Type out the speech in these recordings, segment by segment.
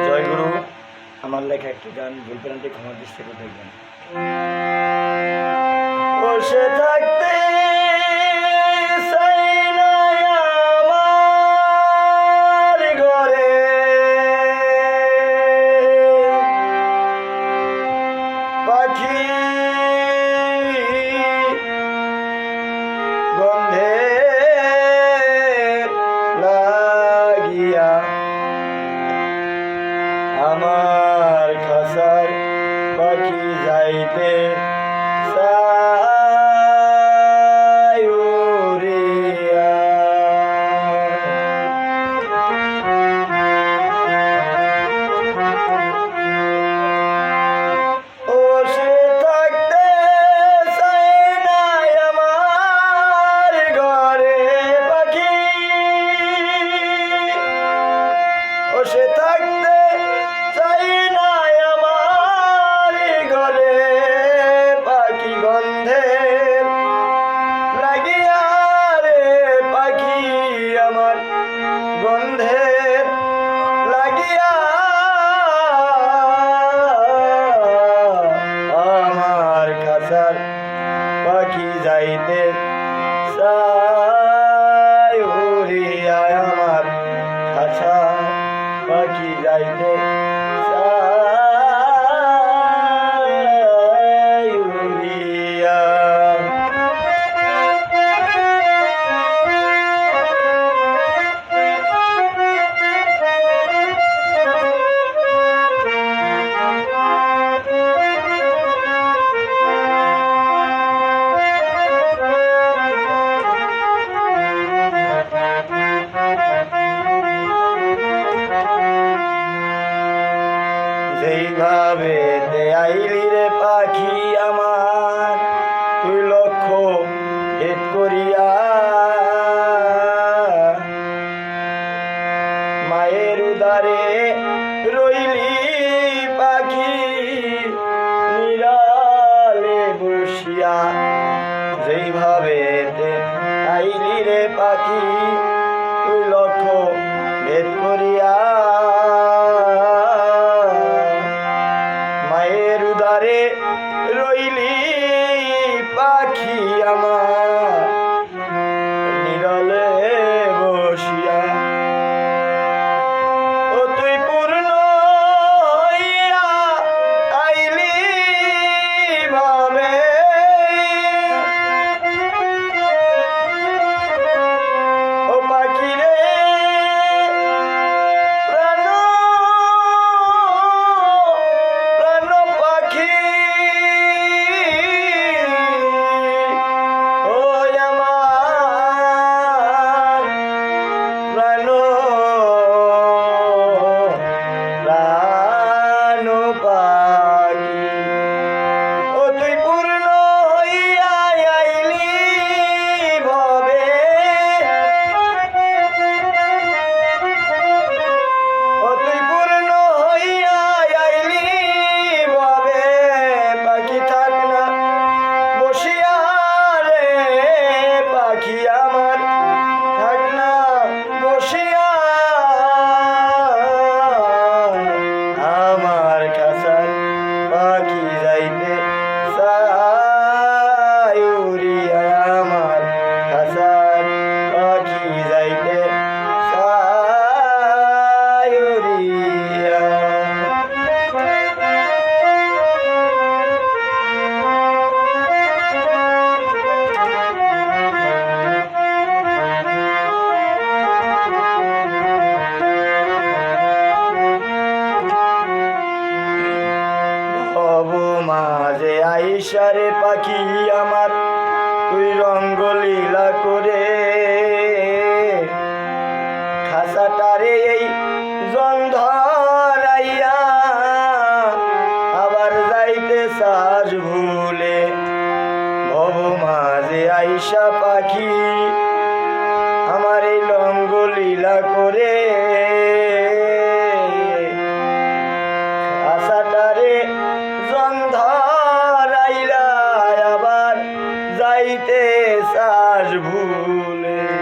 জয়গুরু। আমার লেখা একটি গান ভুল প্রান্তে ক্ষমা দৃষ্টিতে দেখবেন। বসে থাকতে পাখি গন্ধে লাগিয়া আমার খাসার পাখি যাইতে বসে থাকতে চাই না আমার ঘরে পাখি গন্ধে লাগিয়া রে পাখি আমার গন্ধে লাগিয়া আমার খাসার পাখি যাইতে চাই উড়িয়া আমার খাসা পাখি যাইতে উড়িয়া। যেইভাবে আইলি রে পাখি আমার তুই লক্ষ্য হেট করিয়া মায়ের উদারে রইলি পাখি নিরালে বসিয়া। যেইভাবে আইলি রে পাখি তুই লক্ষ্য হেট করিয়া মায়ের উদারে রইলি পাখি আমার নিরলে বসিয়া। ও তুই পূর্ণ হইয়া আইলি ভাবে ও পাখি রে মাঝে আইসারে পাখি আমার তুই রঙ্গলীলা করে খাসাটারে এই জন্ধরাইয়া আবার যাইতে সাজ ভুলে ভব মাঝে আইসা পাখি আমার এই রঙ্গলীলা করে যাইতে সাজ ভুলে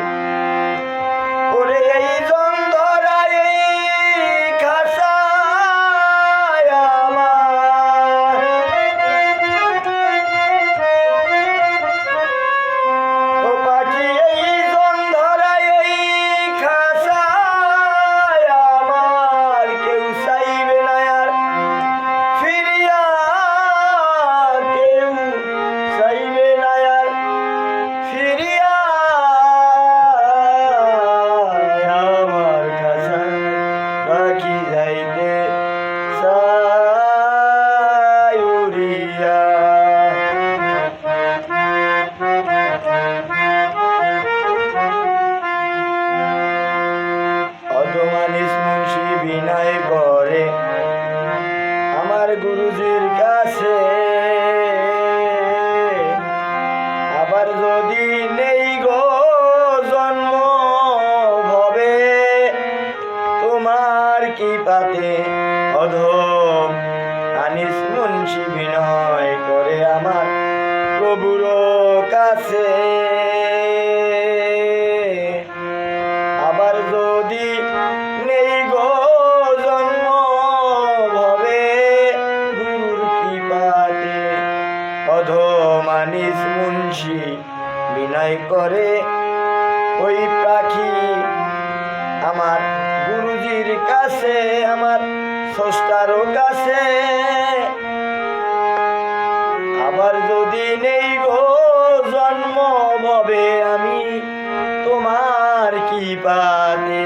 করে ওই পাখি আমার গুরুজির কাছে, আমার স্রষ্টারও কাছে। আবার যদি নেই গো জন্ম ভবে, আমি তোমার কি পাতে